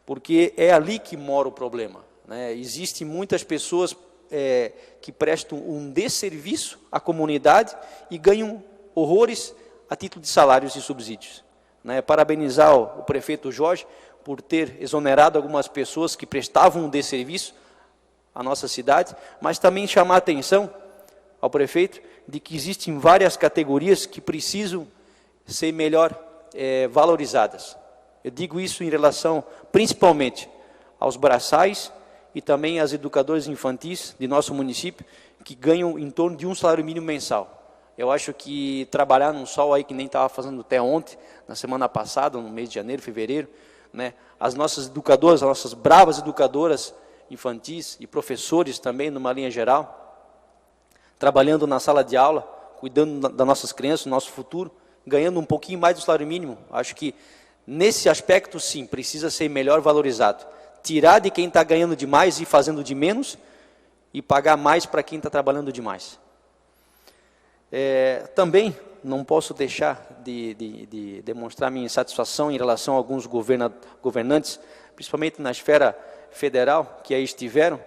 porque é ali que mora o problema, né? Existem muitas pessoas que prestam um desserviço à comunidade e ganham horrores a título de salários e subsídios, né? Parabenizar o prefeito Jorge por ter exonerado algumas pessoas que prestavam um desserviço à nossa cidade, mas também chamar a atenção ao prefeito de que existem várias categorias que precisam ser melhor valorizadas. Eu digo isso em relação principalmente aos braçais e também às educadoras infantis de nosso município, que ganham em torno de um salário mínimo mensal. Eu acho que trabalhar num sol aí que nem estava fazendo até ontem, na semana passada, no mês de janeiro, fevereiro, né? As nossas educadoras, as nossas bravas educadoras infantis e professores também, numa linha geral, trabalhando na sala de aula, cuidando das nossas crianças, do nosso futuro, ganhando um pouquinho mais do salário mínimo. Acho que nesse aspecto, sim, precisa ser melhor valorizado. Tirar de quem está ganhando demais e fazendo de menos e pagar mais para quem está trabalhando demais. Também não posso deixar de demonstrar minha insatisfação em relação a alguns governantes, principalmente na esfera federal, que aí estiveram,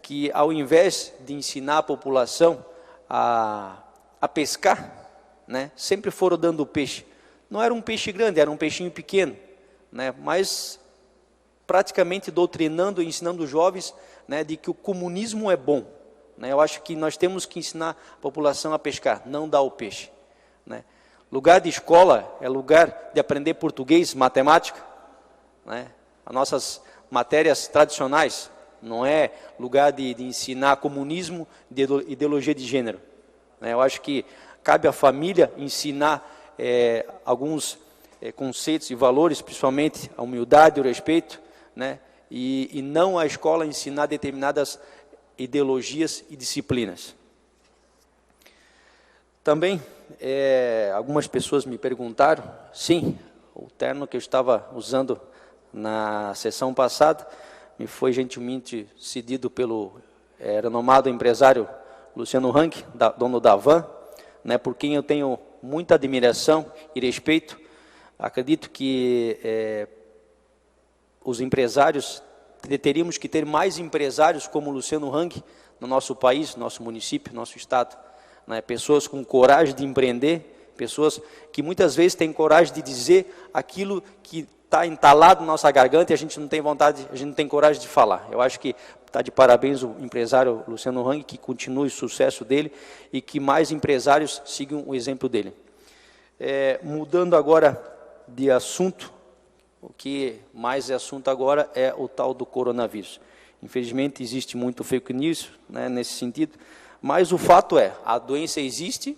que ao invés de ensinar a população a pescar, né, sempre foram dando peixe. Não era um peixe grande, era um peixinho pequeno, né, mas praticamente doutrinando e ensinando os jovens, né, de que o comunismo é bom, né. Eu acho que nós temos que ensinar a população a pescar, não dar o peixe, né. Lugar de escola é lugar de aprender português, matemática, né, as nossas matérias tradicionais, não é lugar de ensinar comunismo, de ideologia de gênero, né. Eu acho que cabe à família ensinar alguns conceitos e valores, principalmente a humildade, o respeito, né? E não a escola ensinar determinadas ideologias e disciplinas. Também, algumas pessoas me perguntaram, sim, o terno que eu estava usando na sessão passada me foi gentilmente cedido pelo renomado empresário Luciano Hang, dono da Van, né, por quem eu tenho muita admiração e respeito. Acredito que os empresários, teríamos que ter mais empresários como Luciano Hang no nosso país, nosso município, nosso estado, né? Pessoas com coragem de empreender, pessoas que muitas vezes têm coragem de dizer aquilo que está entalado na nossa garganta e a gente não tem vontade, a gente não tem coragem de falar. Eu acho que está de parabéns o empresário Luciano Hang, que continue o sucesso dele e que mais empresários sigam o exemplo dele. Mudando agora de assunto, o que mais é assunto agora é o tal do coronavírus. Infelizmente existe muito fake news, né, nesse sentido, mas o fato é, a doença existe,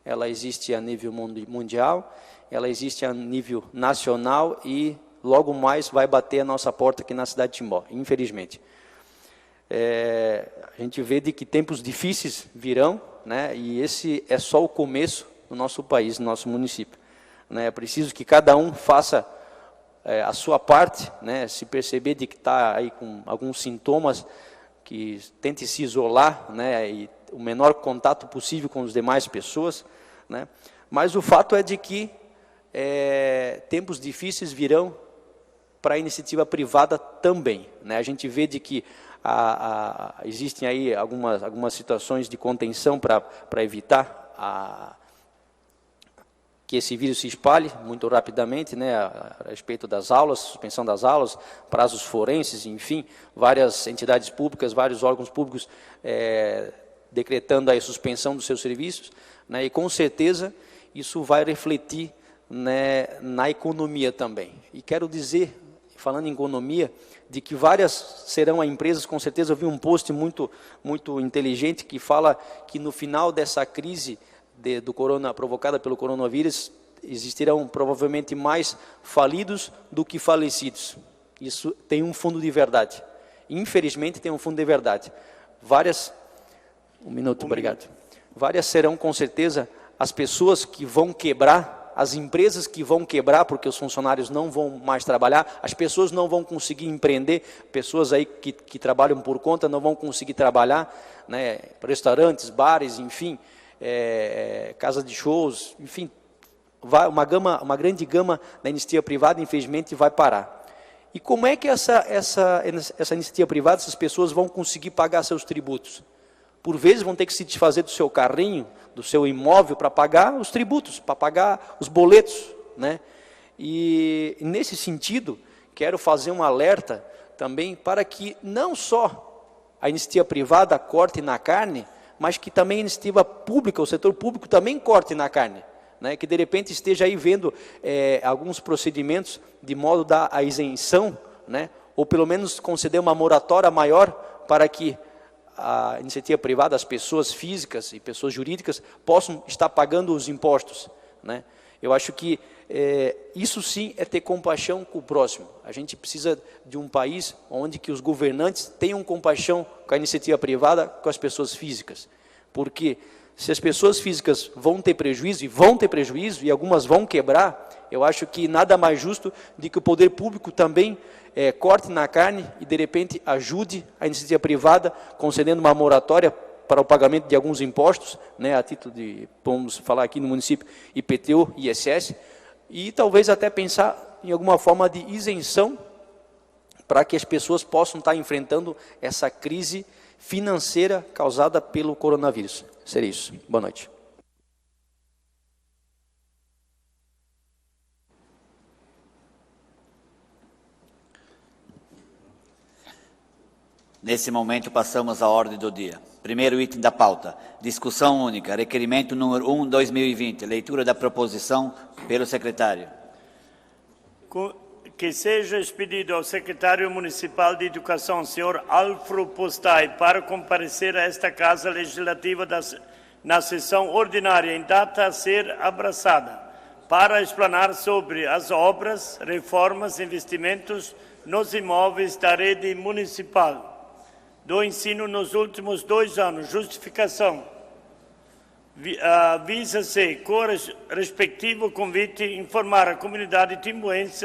ela existe a nível mundial, ela existe a nível nacional e logo mais vai bater a nossa porta aqui na cidade de Timbó, infelizmente. A gente vê de que tempos difíceis virão, né, e esse é só o começo no nosso país, no nosso município, né. É preciso que cada um faça a sua parte, né, se perceber de que está aí com alguns sintomas, que tente se isolar, né, e o menor contato possível com as demais pessoas, né. Mas o fato é de que tempos difíceis virão para a iniciativa privada também, né. A gente vê de que existem aí algumas situações de contenção para evitar que esse vírus se espalhe muito rapidamente, né, a respeito das aulas, suspensão das aulas, prazos forenses, enfim, várias entidades públicas, vários órgãos públicos decretando a suspensão dos seus serviços, né, e com certeza isso vai refletir, né, na economia também. E quero dizer, falando em economia, de que várias serão as empresas, com certeza eu vi um post muito inteligente que fala que no final dessa crise provocada pelo coronavírus, existirão provavelmente mais falidos do que falecidos. Isso tem um fundo de verdade. Infelizmente tem um fundo de verdade. Obrigado. Várias serão com certeza as pessoas que vão quebrar, as empresas que vão quebrar, porque os funcionários não vão mais trabalhar, as pessoas não vão conseguir empreender, pessoas aí que trabalham por conta não vão conseguir trabalhar, né, restaurantes, bares, enfim, casa de shows, enfim, uma grande gama da iniciativa privada, infelizmente, vai parar. E como é que essa iniciativa privada, essas pessoas vão conseguir pagar seus tributos? Por vezes vão ter que se desfazer do seu carrinho, do seu imóvel, para pagar os tributos, para pagar os boletos, né? E nesse sentido, quero fazer um alerta também para que não só a iniciativa privada corte na carne, mas que também a iniciativa pública, o setor público também corte na carne, né? Que de repente esteja aí vendo alguns procedimentos de modo dar a isenção, né? Ou pelo menos conceder uma moratória maior para que a iniciativa privada, as pessoas físicas e pessoas jurídicas possam estar pagando os impostos, né? Eu acho que isso sim é ter compaixão com o próximo. A gente precisa de um país onde que os governantes tenham compaixão com a iniciativa privada, com as pessoas físicas. Porque se as pessoas físicas vão ter prejuízo, e algumas vão quebrar, eu acho que nada mais justo de que o poder público também corte na carne e, de repente, ajude a iniciativa privada, concedendo uma moratória para o pagamento de alguns impostos, né, a título de, vamos falar aqui no município, IPTU, ISS, e talvez até pensar em alguma forma de isenção para que as pessoas possam estar enfrentando essa crise financeira causada pelo coronavírus. Seria isso. Boa noite. Nesse momento, passamos à ordem do dia. Primeiro item da pauta, discussão única, requerimento número 1/2020, leitura da proposição pelo secretário. Que seja expedido ao secretário municipal de Educação, senhor Alfro Postai, para comparecer a esta Casa Legislativa na sessão ordinária em data a ser abraçada, para explanar sobre as obras, reformas e investimentos nos imóveis da rede municipal do ensino nos últimos 2 anos. Justificação. Visa-se, com respectivo convite, informar a comunidade timbuense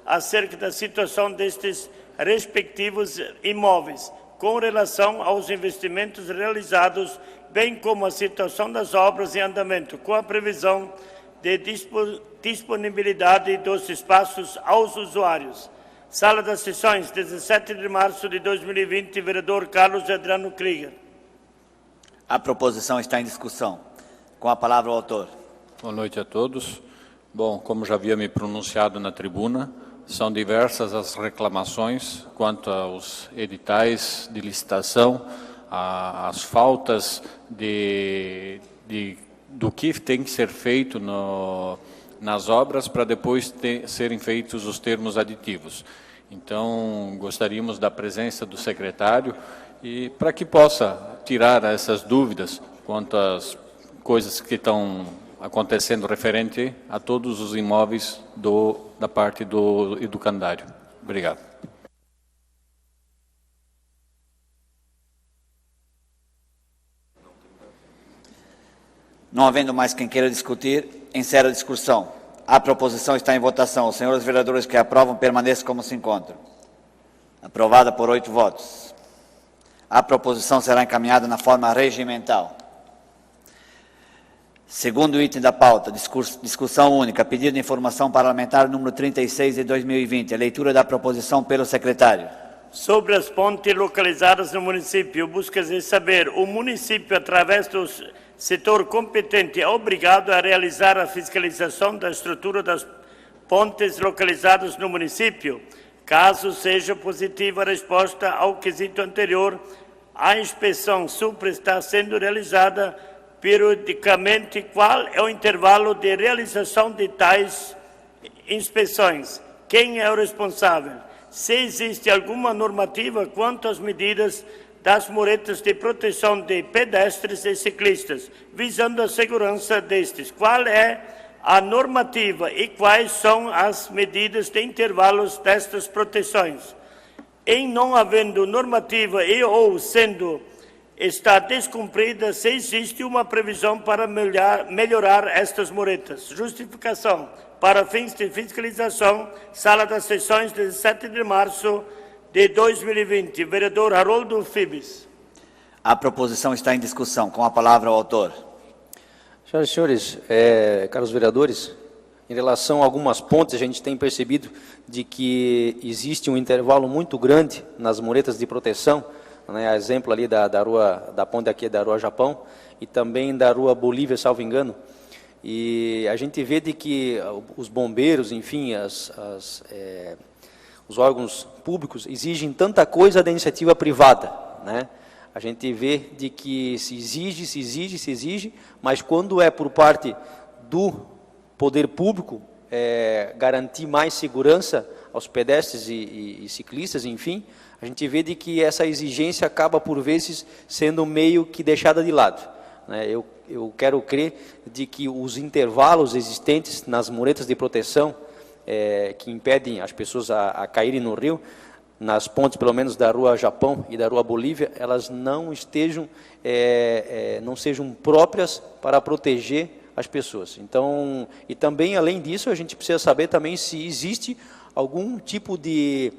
acerca da situação destes respectivos imóveis, com relação aos investimentos realizados, bem como a situação das obras em andamento, com a previsão de disponibilidade dos espaços aos usuários. Sala das Sessões, 17 de março de 2020, vereador Carlos Adriano Krieger. A proposição está em discussão. Com a palavra o autor. Boa noite a todos. Bom, como já havia me pronunciado na tribuna, são diversas as reclamações quanto aos editais de licitação, às faltas do que tem que ser feito nas obras para depois serem feitos os termos aditivos. Então, gostaríamos da presença do secretário e para que possa tirar essas dúvidas quanto às coisas que estão acontecendo referente a todos os imóveis da parte do educandário. Obrigado. Não havendo mais quem queira discutir, encerra a discussão. A proposição está em votação. Os senhores vereadores que aprovam permaneçam como se encontram. Aprovada por 8 votos. A proposição será encaminhada na forma regimental. Segundo item da pauta, discussão única, pedido de informação parlamentar número 36 de 2020, a leitura da proposição pelo secretário. Sobre as pontes localizadas no município, busca-se saber, o município, através do setor competente, é obrigado a realizar a fiscalização da estrutura das pontes localizadas no município? Caso seja positiva a resposta ao quesito anterior, a inspeção supra está sendo realizada periodicamente. Qual é o intervalo de realização de tais inspeções? Quem é o responsável? Se existe alguma normativa quanto às medidas das muretas de proteção de pedestres e ciclistas, visando a segurança destes. Qual é a normativa e quais são as medidas de intervalos destas proteções? Em não havendo normativa e ou sendo está descumprida, se existe uma previsão para melhorar estas muretas. Justificação. Para fins de fiscalização, Sala das Sessões, 17 de março de 2020. Vereador Haroldo Fibes. A proposição está em discussão. Com a palavra o autor. Senhoras e senhores, caros vereadores, Em relação a algumas pontes, a gente tem percebido de que existe um intervalo muito grande nas muretas de proteção, né? A exemplo ali da ponte aqui da Rua Japão e também da Rua Bolívia, salvo engano. E a gente vê de que os bombeiros, enfim, os órgãos públicos exigem tanta coisa da iniciativa privada, né? A gente vê de que se exige, mas quando é por parte do poder público, garantir mais segurança aos pedestres e ciclistas, enfim, a gente vê de que essa exigência acaba, por vezes, sendo meio que deixada de lado, né? Eu quero crer de que os intervalos existentes nas muretas de proteção, que impedem as pessoas a caírem no rio, nas pontes, pelo menos, da Rua Japão e da Rua Bolívia, elas não sejam próprias para proteger as pessoas. Então, e também, além disso, a gente precisa saber também se existe algum tipo de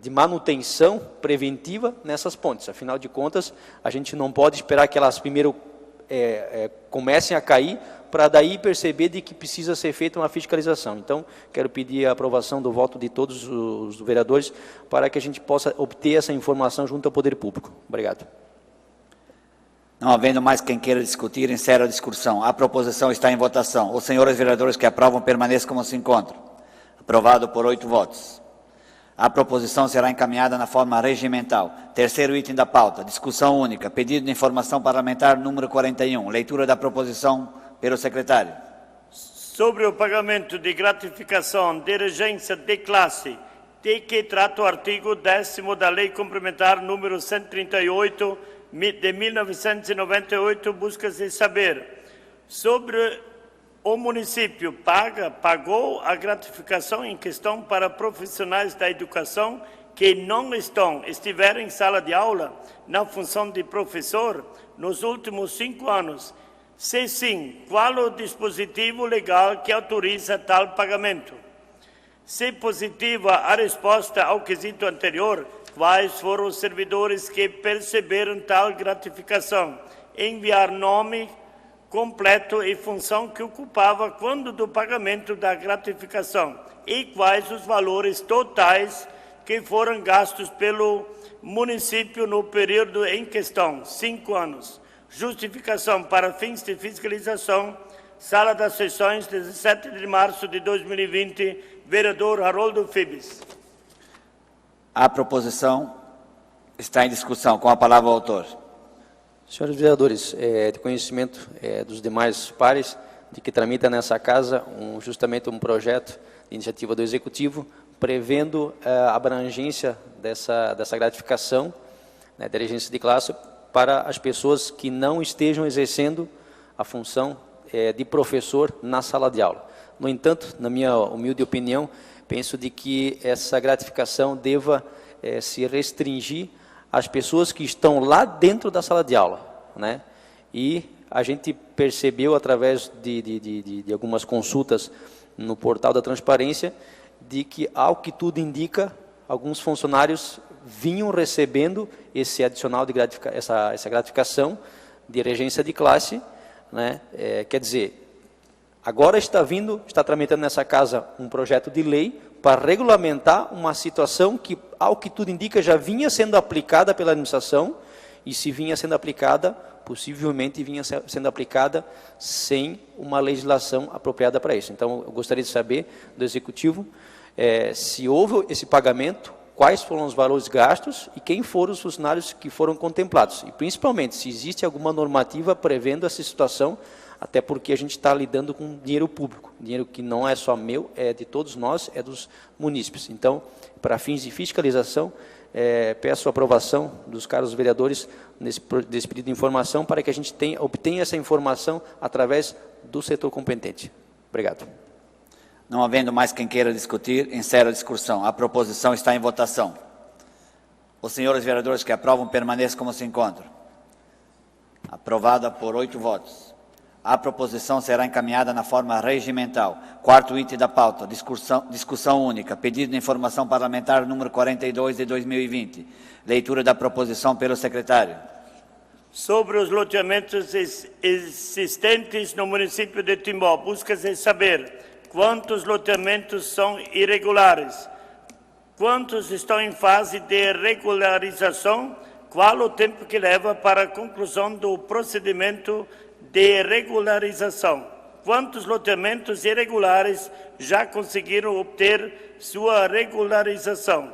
manutenção preventiva nessas pontes. Afinal de contas, a gente não pode esperar que elas primeiro comecem a cair, para daí perceber de que precisa ser feita uma fiscalização. Então, quero pedir a aprovação do voto de todos os vereadores para que a gente possa obter essa informação junto ao Poder Público. Obrigado. Não havendo mais quem queira discutir, encerro a discussão. A proposição está em votação. Os senhores vereadores que aprovam permaneçam como se encontram. Aprovado por 8 votos. A proposição será encaminhada na forma regimental. Terceiro item da pauta, discussão única. Pedido de informação parlamentar número 41. Leitura da proposição pelo secretário. Sobre o pagamento de gratificação de regência de classe, de que trata o artigo 10º da Lei Complementar número 138 de 1998, busca-se saber sobre o município pagou a gratificação em questão para profissionais da educação que não estiveram em sala de aula na função de professor nos últimos 5 anos. Se sim, qual o dispositivo legal que autoriza tal pagamento? Se positiva a resposta ao quesito anterior, quais foram os servidores que perceberam tal gratificação? Enviar nome completo e função que ocupava quando do pagamento da gratificação e quais os valores totais que foram gastos pelo município no período em questão, 5 anos. Justificação para fins de fiscalização, Sala das Sessões, 17 de março de 2020, vereador Haroldo Fibes. A proposição está em discussão. Com a palavra o autor. Senhores vereadores, de conhecimento dos demais pares, de que tramita nessa casa justamente um projeto de iniciativa do Executivo, prevendo a abrangência dessa gratificação, né, da regência de classe, para as pessoas que não estejam exercendo a função de professor na sala de aula. No entanto, na minha humilde opinião, penso de que essa gratificação deva se restringir às pessoas que estão lá dentro da sala de aula, né? E a gente percebeu, através de algumas consultas no portal da transparência, de que, ao que tudo indica, alguns funcionários vinham recebendo esse adicional de essa gratificação de regência de classe, né? Quer dizer, agora está tramitando nessa casa um projeto de lei para regulamentar uma situação que, ao que tudo indica, já vinha sendo aplicada pela administração, e se vinha sendo aplicada, possivelmente vinha sendo aplicada sem uma legislação apropriada para isso. Então, eu gostaria de saber do Executivo se houve esse pagamento, quais foram os valores gastos e quem foram os funcionários que foram contemplados. E, principalmente, se existe alguma normativa prevendo essa situação, até porque a gente está lidando com dinheiro público, dinheiro que não é só meu, é de todos nós, é dos munícipes. Então, para fins de fiscalização, peço a aprovação dos caros vereadores desse pedido de informação, para que a gente obtenha essa informação através do setor competente. Obrigado. Não havendo mais quem queira discutir, encerro a discussão. A proposição está em votação. Os senhores vereadores que aprovam permaneçam como se encontram. Aprovada por 8 votos. A proposição será encaminhada na forma regimental. Quarto item da pauta, discussão única. Pedido de informação parlamentar número 42 de 2020. Leitura da proposição pelo secretário. Sobre os loteamentos existentes no município de Timbó, busca-se saber quantos loteamentos são irregulares, quantos estão em fase de regularização, qual o tempo que leva para a conclusão do procedimento de regularização, quantos loteamentos irregulares já conseguiram obter sua regularização.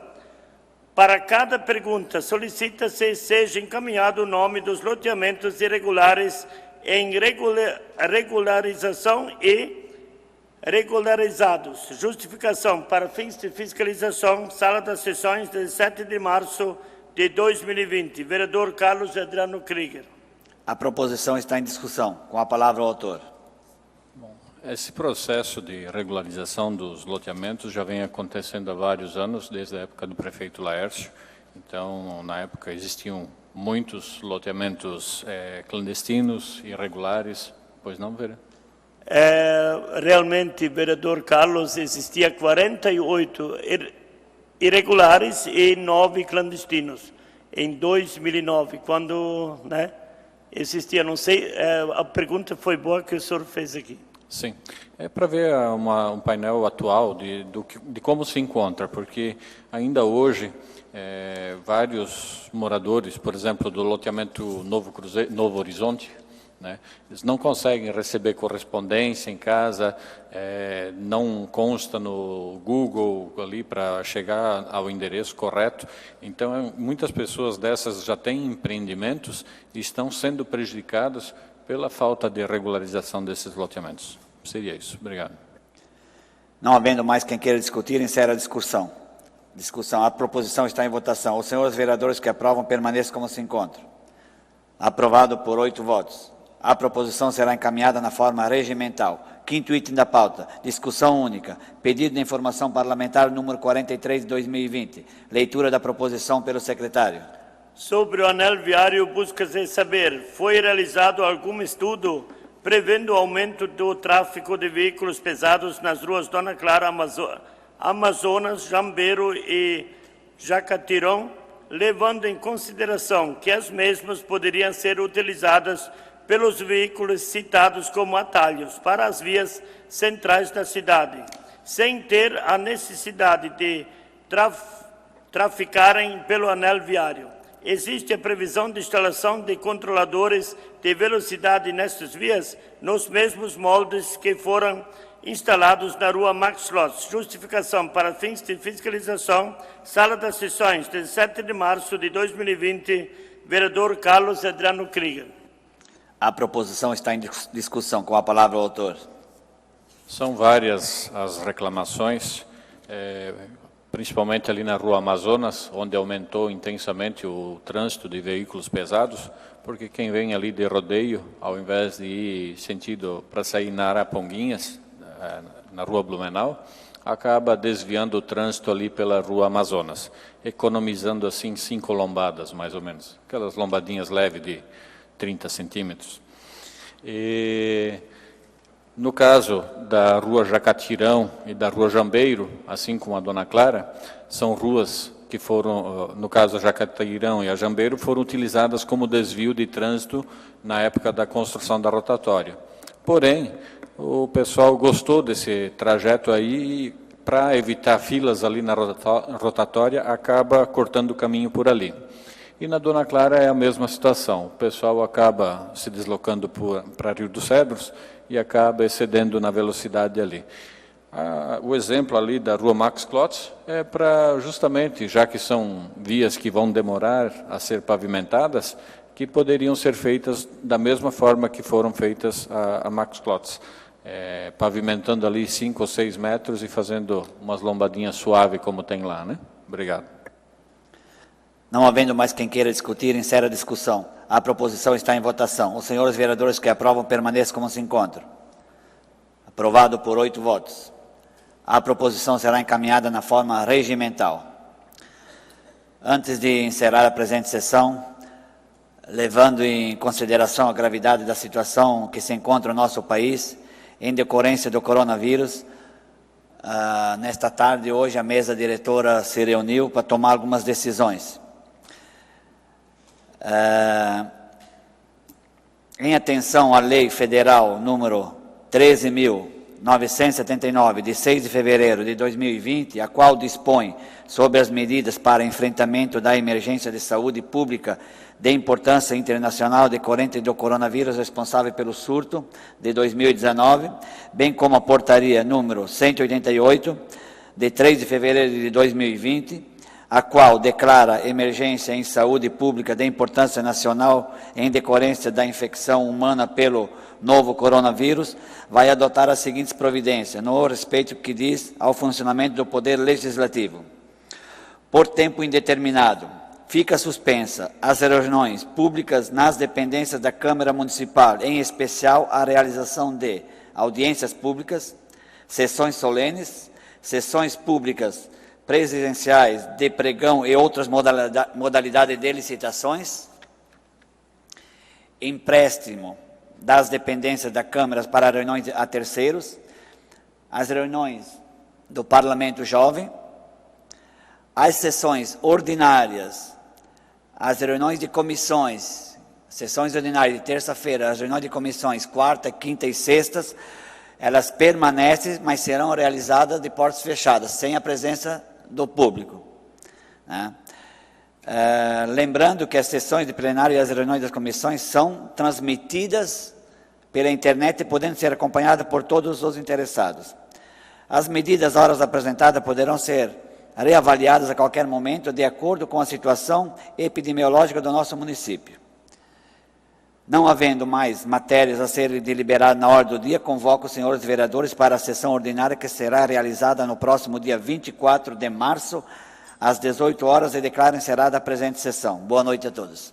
Para cada pergunta, solicita-se seja encaminhado o nome dos loteamentos irregulares em regularização e regularizados. Justificação para fins de fiscalização, Sala das Sessões, 17 de março de 2020. Vereador Carlos Adriano Krieger. A proposição está em discussão. Com a palavra o autor. Esse processo de regularização dos loteamentos já vem acontecendo há vários anos, desde a época do prefeito Laércio. Então, na época existiam muitos loteamentos clandestinos, irregulares. Pois não, vereador? Realmente, vereador Carlos, existia 48 irregulares e 9 clandestinos em 2009, quando existia, não sei, a pergunta foi boa que o senhor fez aqui. Sim, é para ver um painel atual de como se encontra, porque ainda hoje vários moradores, por exemplo, do loteamento Novo Horizonte, eles não conseguem receber correspondência em casa, não consta no Google ali para chegar ao endereço correto. Então, muitas pessoas dessas já têm empreendimentos e estão sendo prejudicadas pela falta de regularização desses loteamentos. Seria isso. Obrigado. Não havendo mais quem queira discutir, encerra a discussão. A proposição está em votação. Os senhores vereadores que aprovam permaneçam como se encontram. Aprovado por 8 votos. A proposição será encaminhada na forma regimental. Quinto item da pauta. Discussão única. Pedido de informação parlamentar número 43 de 2020. Leitura da proposição pelo secretário. Sobre o anel viário, busca-se saber, foi realizado algum estudo prevendo o aumento do tráfego de veículos pesados nas ruas Dona Clara, Amazonas, Jambeiro e Jacatirão, levando em consideração que as mesmas poderiam ser utilizadas pelos veículos citados como atalhos para as vias centrais da cidade, sem ter a necessidade de traficarem pelo anel viário. Existe a previsão de instalação de controladores de velocidade nestas vias, nos mesmos moldes que foram instalados na rua Max Lotz. Justificação para fins de fiscalização, Sala das Sessões, 17 de março de 2020, vereador Carlos Adriano Krieger. A proposição está em discussão. Com a palavra o autor. São várias as reclamações, principalmente ali na rua Amazonas, onde aumentou intensamente o trânsito de veículos pesados, porque quem vem ali de rodeio, ao invés de ir sentido para sair na Araponguinhas, na rua Blumenau, acaba desviando o trânsito ali pela rua Amazonas, economizando assim 5 lombadas, mais ou menos, aquelas lombadinhas leves de 30 centímetros. E no caso da rua Jacatirão e da rua Jambeiro, assim como a Dona Clara, são ruas que foram, no caso a Jacatirão e a Jambeiro, foram utilizadas como desvio de trânsito na época da construção da rotatória. Porém, o pessoal gostou desse trajeto aí e, para evitar filas ali na rotatória, acaba cortando o caminho por ali. E na Dona Clara é a mesma situação. O pessoal acaba se deslocando para Rio dos Cedros e acaba excedendo na velocidade ali. O exemplo ali da rua Max Klotz é para justamente, já que são vias que vão demorar a ser pavimentadas, que poderiam ser feitas da mesma forma que foram feitas a Max Klotz, pavimentando ali 5 ou 6 metros e fazendo umas lombadinhas suaves como tem lá, né? Obrigado. Não havendo mais quem queira discutir, encerra a discussão. A proposição está em votação. Os senhores vereadores que aprovam permaneçam como se encontram. Aprovado por 8 votos. A proposição será encaminhada na forma regimental. Antes de encerrar a presente sessão, levando em consideração a gravidade da situação que se encontra no nosso país, em decorrência do coronavírus, nesta tarde, hoje, a mesa diretora se reuniu para tomar algumas decisões. em atenção à Lei Federal número 13.979, de 6 de fevereiro de 2020, a qual dispõe sobre as medidas para enfrentamento da emergência de saúde pública de importância internacional decorrente do coronavírus responsável pelo surto de 2019, bem como a portaria número 188, de 3 de fevereiro de 2020, a qual declara emergência em saúde pública de importância nacional em decorrência da infecção humana pelo novo coronavírus, vai adotar as seguintes providências, no respeito que diz ao funcionamento do Poder Legislativo. Por tempo indeterminado, fica suspensa as reuniões públicas nas dependências da Câmara Municipal, em especial a realização de audiências públicas, sessões solenes, sessões públicas presenciais de pregão e outras modalidades de licitações, empréstimo das dependências da Câmara para reuniões a terceiros, as reuniões do Parlamento Jovem, as sessões ordinárias, as reuniões de comissões, sessões ordinárias de terça-feira, as reuniões de comissões quarta, quinta e sextas, elas permanecem, mas serão realizadas de portas fechadas, sem a presença do público, né? Lembrando que as sessões de plenário e as reuniões das comissões são transmitidas pela internet, podendo ser acompanhadas por todos os interessados. As medidas, horas apresentadas, poderão ser reavaliadas a qualquer momento, de acordo com a situação epidemiológica do nosso município. Não havendo mais matérias a serem deliberadas na ordem do dia, convoco os senhores vereadores para a sessão ordinária que será realizada no próximo dia 24 de março, às 18 horas, e declaro encerrada a presente sessão. Boa noite a todos.